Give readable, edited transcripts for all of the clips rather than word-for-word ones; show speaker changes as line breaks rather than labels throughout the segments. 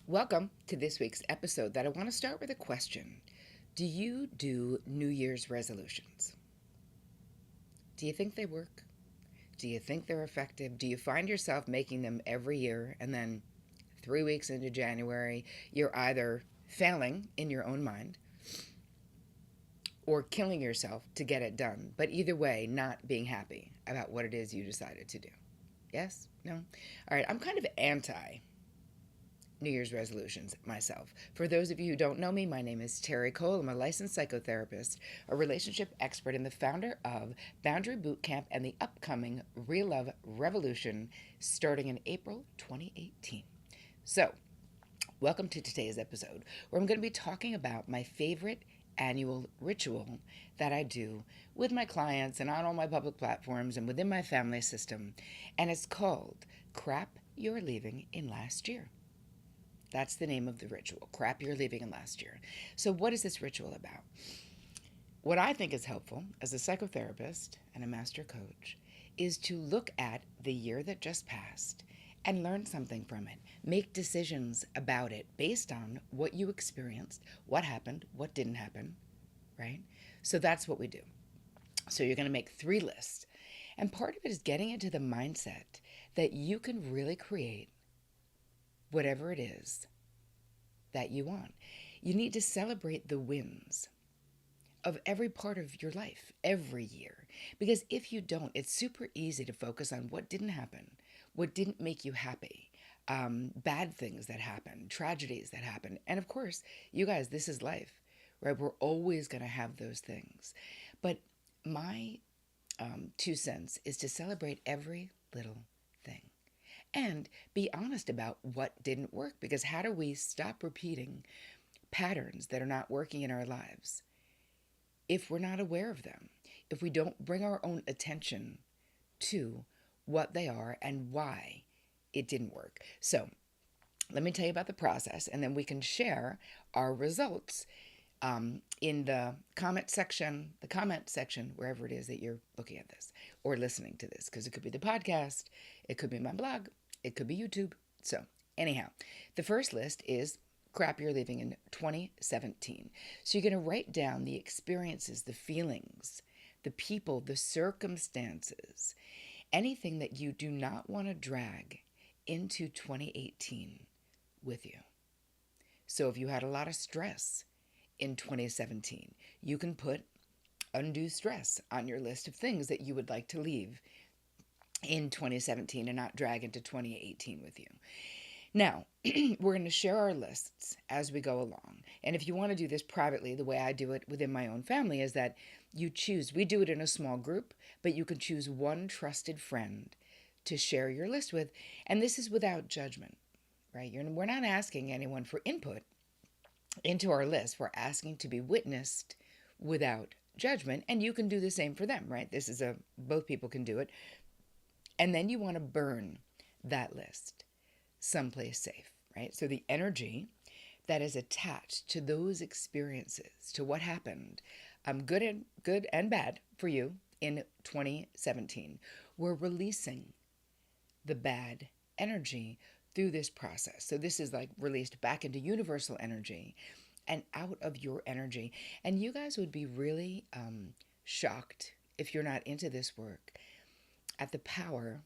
Welcome to this week's episode that I want to start with a question. Do you do New Year's resolutions? Do you think they work? Do you think they're effective? Do you find yourself making them every year and then 3 weeks into January, you're either failing in your own mind or killing yourself to get it done, but either way, not being happy about what it is you decided to do? Yes? No? All right, I'm kind of anti New Year's resolutions myself. For those of you who don't know me, my name is Terri Cole. I'm a licensed psychotherapist, a relationship expert, and the founder of Boundary Bootcamp and the upcoming Real Love Revolution starting in April 2018. So, welcome to today's episode, where I'm going to be talking about my favorite annual ritual that I do with my clients and on all my public platforms and within my family system. And it's called Crap You're Leaving in Last Year. That's the name of the ritual. Crap you're leaving in last year. So, what is this ritual about? What I think is helpful as a psychotherapist and a master coach is to look at the year that just passed and learn something from it. Make decisions about it based on what you experienced, what happened, what didn't happen, right? So, that's what we do. So, you're going to make 3 lists. And part of it is getting into the mindset that you can really create whatever it is that you want. You need to celebrate the wins of every part of your life, every year. Because if you don't, it's super easy to focus on what didn't happen, what didn't make you happy, bad things that happen, tragedies that happen. And of course, you guys, this is life, right? We're always going to have those things. But my 2 cents is to celebrate every little thing and be honest about what didn't work, because how do we stop repeating patterns that are not working in our lives if we're not aware of them, if we don't bring our own attention to what they are and why it didn't work? So let me tell you about the process, and then we can share our results in the comment section, wherever it is that you're looking at this or listening to this, because it could be the podcast, it could be my blog, it could be YouTube. So anyhow, the first list is crap you're leaving in 2017. So you're going to write down the experiences, the feelings, the people, the circumstances, anything that you do not want to drag into 2018 with you. So if you had a lot of stress in 2017, you can put undue stress on your list of things that you would like to leave in 2017 and not drag into 2018 with you. Now, we're going to share our lists as we go along. And if you want to do this privately, the way I do it within my own family is that you choose, we do it in a small group, but you can choose one trusted friend to share your list with. And this is without judgment, right? We're not asking anyone for input into our list. We're asking to be witnessed without judgment. And you can do the same for them, right? Both people can do it. And then you want to burn that list someplace safe, right? So the energy that is attached to those experiences, to what happened, good and bad for you in 2017, we're releasing the bad energy through this process. So this is like released back into universal energy and out of your energy. And you guys would be really shocked, if you're not into this work, at the power,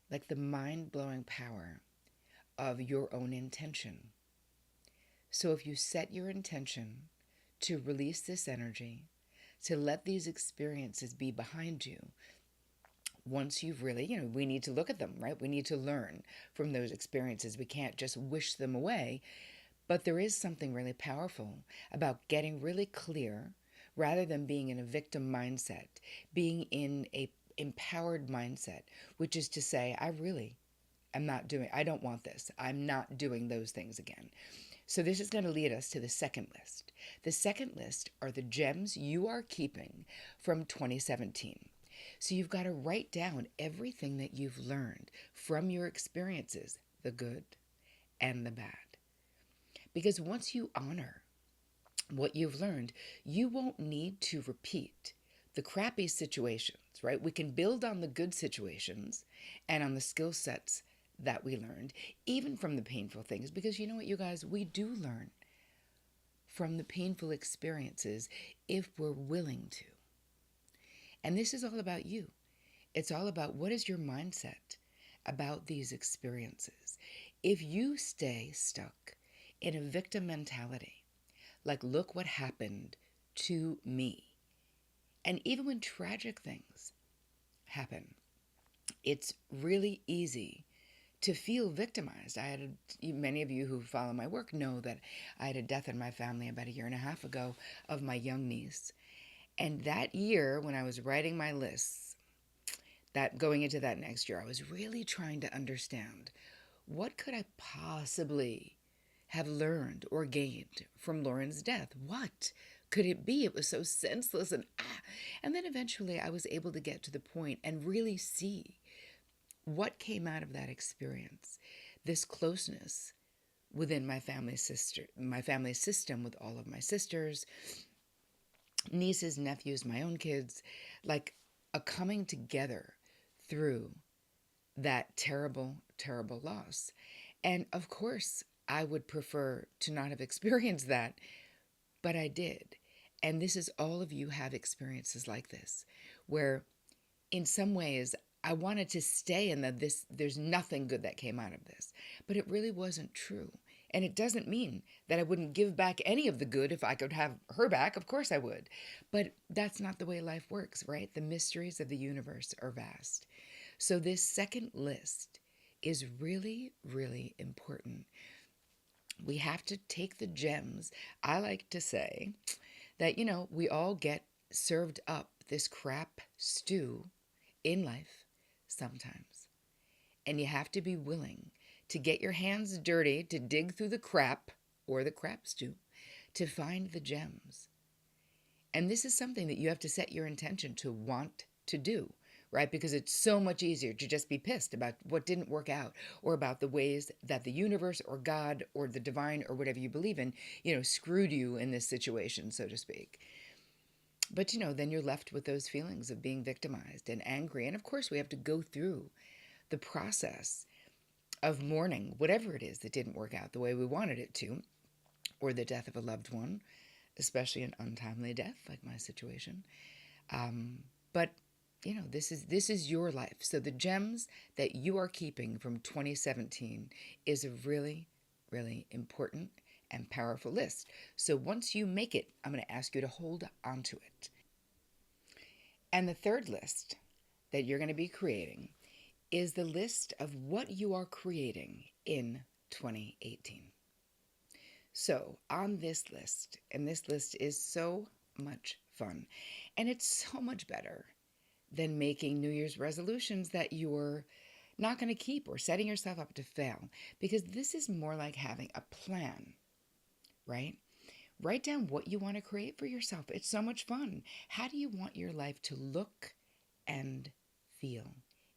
like the mind-blowing power of your own intention. So if you set your intention to release this energy, to let these experiences be behind you, once you've really, we need to look at them, right? We need to learn from those experiences. We can't just wish them away. But there is something really powerful about getting really clear rather than being in a victim mindset, being in a empowered mindset, which is to say, I don't want this. I'm not doing those things again. So this is going to lead us to the second list. The second list are the gems you are keeping from 2017. So you've got to write down everything that you've learned from your experiences, the good and the bad. Because once you honor what you've learned, you won't need to repeat the crappy situations, right? We can build on the good situations and on the skill sets that we learned, even from the painful things, because you know what, you guys, we do learn from the painful experiences if we're willing to. And this is all about you. It's all about what is your mindset about these experiences. If you stay stuck in a victim mentality, like, look what happened to me, and even when tragic things happen, it's really easy to feel victimized. Many of you who follow my work know that I had a death in my family about a year and a half ago of my young niece. And that year, when I was writing my lists, that going into that next year, I was really trying to understand, what could I possibly have learned or gained from Lauren's death? What could it be? It was so senseless and ah. And then eventually I was able to get to the point and really see what came out of that experience. This closeness within my family system with all of my sisters, nieces, nephews, my own kids, like a coming together through that terrible, terrible loss. And of course, I would prefer to not have experienced that, but I did. And this is, all of you have experiences like this, where in some ways I wanted to stay in there's nothing good that came out of this, but it really wasn't true. And it doesn't mean that I wouldn't give back any of the good if I could have her back. Of course I would. But that's not the way life works, right? The mysteries of the universe are vast. So this second list is really, really important. We have to take the gems. I like to say that, we all get served up this crap stew in life sometimes. And you have to be willing to get your hands dirty, to dig through the crap or the crap stew to find the gems. And this is something that you have to set your intention to want to do, right? Because it's so much easier to just be pissed about what didn't work out, or about the ways that the universe or God or the divine or whatever you believe in, screwed you in this situation, so to speak. But, then you're left with those feelings of being victimized and angry. And of course, we have to go through the process of mourning whatever it is that didn't work out the way we wanted it to, or the death of a loved one, especially an untimely death like my situation. But this is your life. So the gems that you are keeping from 2017 is a really, really important and powerful list. So once you make it, I'm going to ask you to hold on to it. And the third list that you're going to be creating is the list of what you are creating in 2018. So on this list, and this list is so much fun, and it's so much better than making New Year's resolutions that you're not going to keep, or setting yourself up to fail, because this is more like having a plan, right? Write down what you want to create for yourself. It's so much fun. How do you want your life to look and feel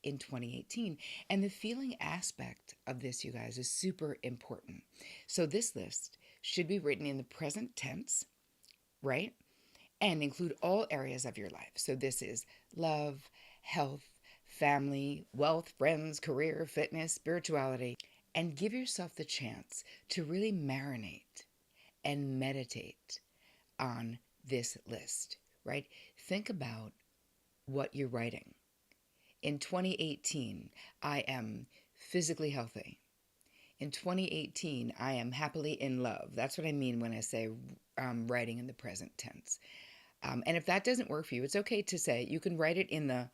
in 2018? And the feeling aspect of this, you guys, is super important. So this list should be written in the present tense, right? And include all areas of your life. So this is love, health, family, wealth, friends, career, fitness, spirituality. And give yourself the chance to really marinate and meditate on this list, right? Think about what you're writing. In 2018, I am physically healthy. In 2018, I am happily in love. That's what I mean when I say writing in the present tense. And if that doesn't work for you, it's okay to say, you can write it in the,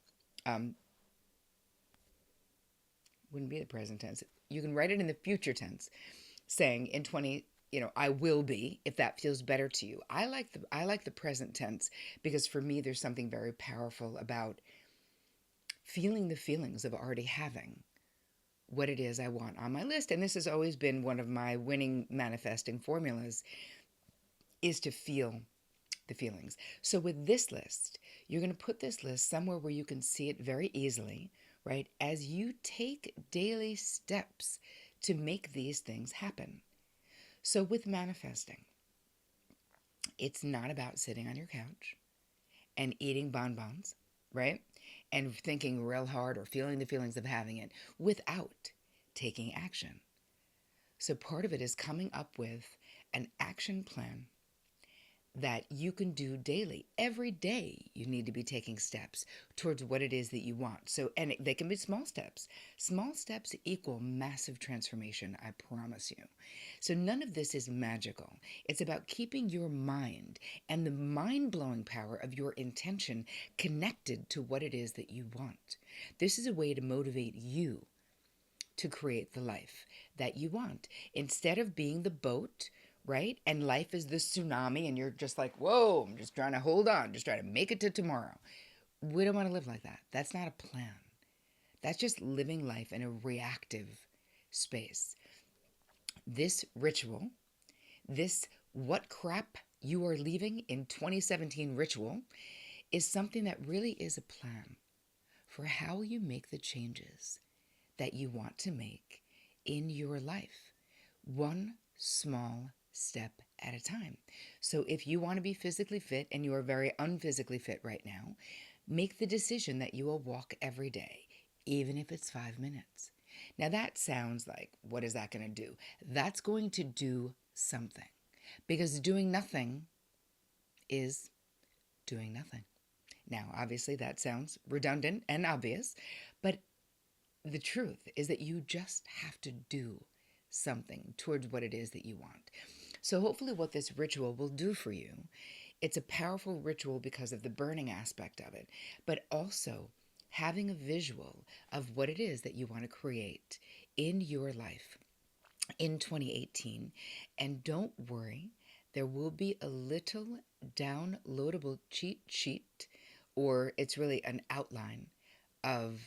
wouldn't be the present tense. You can write it in the future tense, saying in 20, I will be, if that feels better to you. I like the present tense, because for me, there's something very powerful about feeling the feelings of already having what it is I want on my list. And this has always been one of my winning manifesting formulas, is to feel the feelings. So with this list, you're going to put this list somewhere where you can see it very easily, right? As you take daily steps to make these things happen. So with manifesting, it's not about sitting on your couch and eating bonbons, right? And thinking real hard or feeling the feelings of having it without taking action. So part of it is coming up with an action plan that you can do daily. Every day you need to be taking steps towards what it is that you want. So, and they can be small steps. Small steps equal massive transformation, I promise you. So none of this is magical. It's about keeping your mind and the mind-blowing power of your intention connected to what it is that you want. This is a way to motivate you to create the life that you want. Instead of being the boat, right? And life is the tsunami, and you're just like, whoa, I'm just trying to hold on, just trying to make it to tomorrow. We don't want to live like that. That's not a plan. That's just living life in a reactive space. This ritual, this what crap you are leaving in 2017 ritual, is something that really is a plan for how you make the changes that you want to make in your life, one small step at a time. So if you want to be physically fit and you are very unphysically fit right now, make the decision that you will walk every day, even if it's 5 minutes. Now that sounds like, what is that going to do? That's going to do something, because doing nothing is doing nothing. Now, obviously, that sounds redundant and obvious, but the truth is that you just have to do something towards what it is that you want. So hopefully what this ritual will do for you, it's a powerful ritual because of the burning aspect of it, but also having a visual of what it is that you want to create in your life in 2018. And don't worry, there will be a little downloadable cheat sheet, or it's really an outline of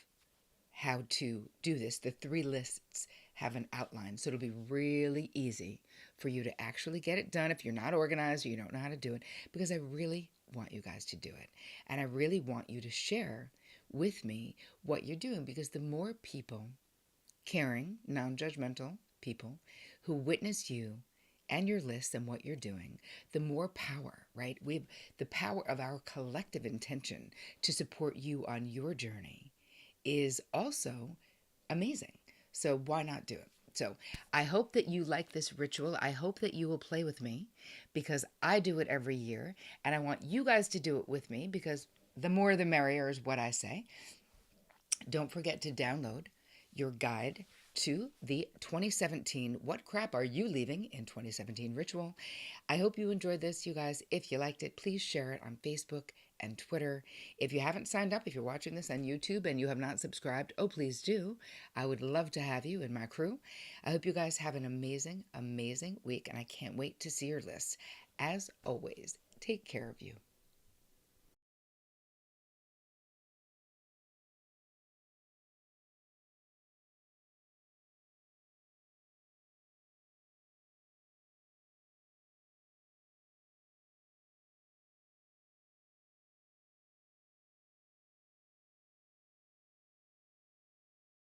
how to do this. The 3 lists have an outline, so it'll be really easy for you to actually get it done if you're not organized or you don't know how to do it, because I really want you guys to do it. And I really want you to share with me what you're doing, because the more people, caring, non-judgmental people, who witness you and your list and what you're doing, the more power, right? We've the power of our collective intention to support you on your journey is also amazing. So why not do it? So I hope that you like this ritual. I hope that you will play with me, because I do it every year, and I want you guys to do it with me, because the more the merrier is what I say. Don't forget to download your guide to the 2017 What Crap Are You Leaving in 2017 ritual. I hope you enjoyed this, you guys. If you liked it, please share it on Facebook and Twitter. If you haven't signed up, if you're watching this on YouTube and you have not subscribed, oh, please do. I would love to have you in my crew. I hope you guys have an amazing, amazing week, and I can't wait to see your list. As always, take care of you.